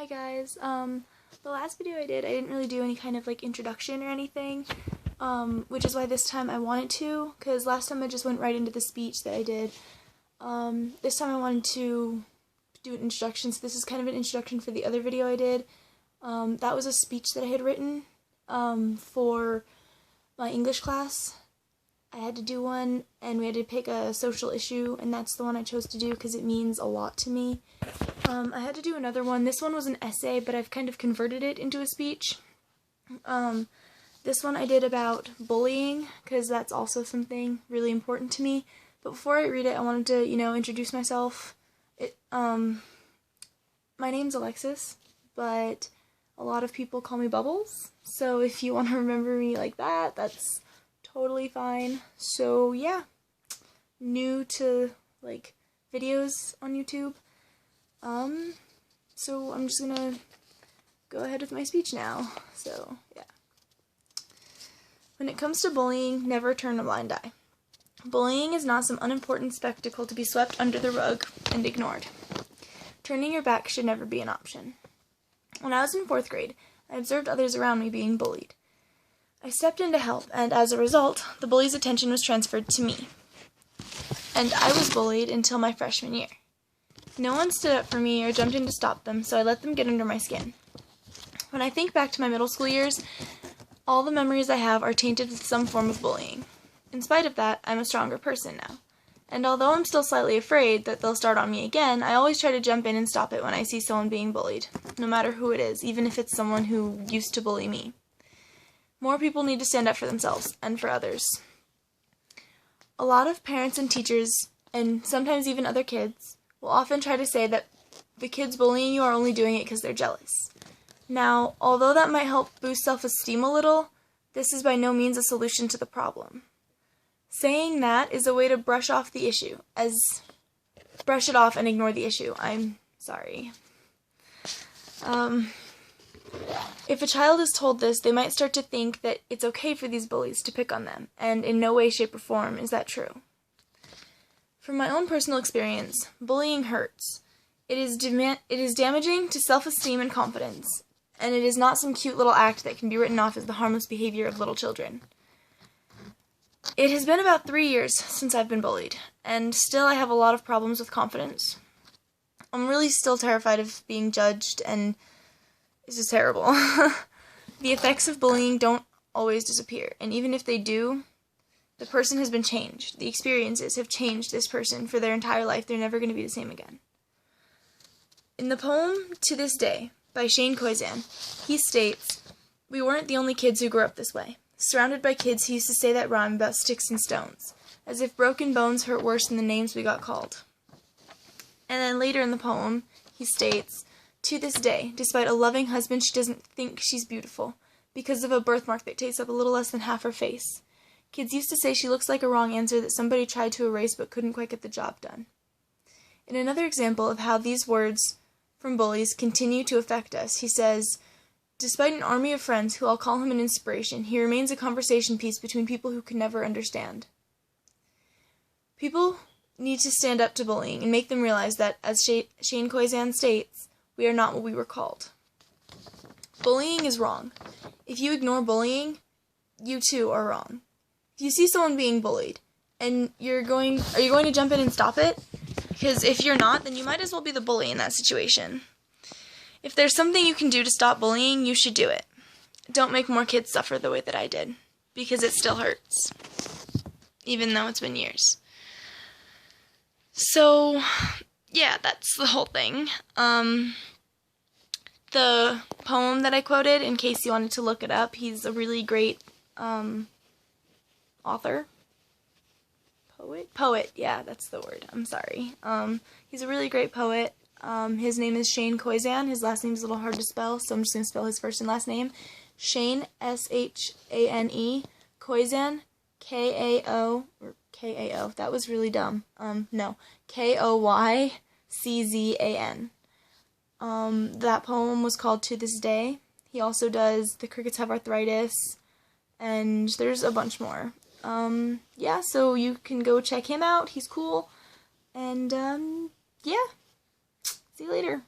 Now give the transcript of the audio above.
Hi guys. The last video I didn't really do any kind of like introduction or anything, which is why this time I wanted to, because last time I just went right into the speech that I did. This time I wanted to do an introduction, so this is kind of an introduction for the other video I did. That was a speech that I had written for my English class. I had to do one, and we had to pick a social issue, and that's the one I chose to do because it means a lot to me. I had to do another one. This one was an essay, but I've kind of converted it into a speech. This one I did about bullying, because that's also something really important to me. But before I read it, I wanted to, introduce myself. My name's Alexis, but a lot of people call me Bubbles. So if you want to remember me like that, that's totally fine. So yeah, new to like videos on YouTube. So I'm just gonna go ahead with my speech now. So yeah. When it comes to bullying, never turn a blind eye. Bullying is not some unimportant spectacle to be swept under the rug and ignored. Turning your back should never be an option. When I was in 4th grade, I observed others around me being bullied. I stepped in to help, and as a result, the bully's attention was transferred to me. And I was bullied until my freshman year. No one stood up for me or jumped in to stop them, so I let them get under my skin. When I think back to my middle school years, all the memories I have are tainted with some form of bullying. In spite of that, I'm a stronger person now. And although I'm still slightly afraid that they'll start on me again, I always try to jump in and stop it when I see someone being bullied, no matter who it is, even if it's someone who used to bully me. More people need to stand up for themselves and for others. A lot of parents and teachers, and sometimes even other kids, will often try to say that the kids bullying you are only doing it because they're jealous. Now, although that might help boost self-esteem a little, this is by no means a solution to the problem. Saying that is a way to brush off the issue, brush it off and ignore the issue. I'm sorry. If a child is told this, they might start to think that it's okay for these bullies to pick on them, and in no way, shape, or form is that true. From my own personal experience, bullying hurts. It is damaging to self-esteem and confidence, and it is not some cute little act that can be written off as the harmless behavior of little children. It has been about 3 years since I've been bullied, and still I have a lot of problems with confidence. I'm really still terrified of being judged, and it's just terrible. The effects of bullying don't always disappear, and even if they do, the person has been changed. The experiences have changed this person for their entire life. They're never going to be the same again. In the poem To This Day by Shane Koyczan, he states, "We weren't the only kids who grew up this way, surrounded by kids who used to say that rhyme about sticks and stones, as if broken bones hurt worse than the names we got called." And then later in the poem, he states, "To this day, despite a loving husband, she doesn't think she's beautiful, because of a birthmark that takes up a little less than half her face. Kids used to say she looks like a wrong answer that somebody tried to erase but couldn't quite get the job done." In another example of how these words from bullies continue to affect us, he says, "Despite an army of friends who all call him an inspiration, he remains a conversation piece between people who can never understand." People need to stand up to bullying and make them realize that, as Shane Koyczan states, we are not what we were called. Bullying is wrong. If you ignore bullying, you too are wrong. If you see someone being bullied, and are you going to jump in and stop it? Because if you're not, then you might as well be the bully in that situation. If there's something you can do to stop bullying, you should do it. Don't make more kids suffer the way that I did, because it still hurts, even though it's been years. So, yeah, that's the whole thing. The poem that I quoted, in case you wanted to look it up, he's a really great author. Poet, yeah, that's the word. I'm sorry. He's a really great poet. His name is Shane Koyczan. His last name is a little hard to spell, so I'm just going to spell his first and last name. Shane, S-H-A-N-E, Koyczan, K-A-O, or K-A-O, that was really dumb. No, K-O-Y-C-Z-A-N. That poem was called To This Day. He also does The Crickets Have Arthritis, and there's a bunch more. Yeah, so you can go check him out. He's cool. And, yeah. See you later.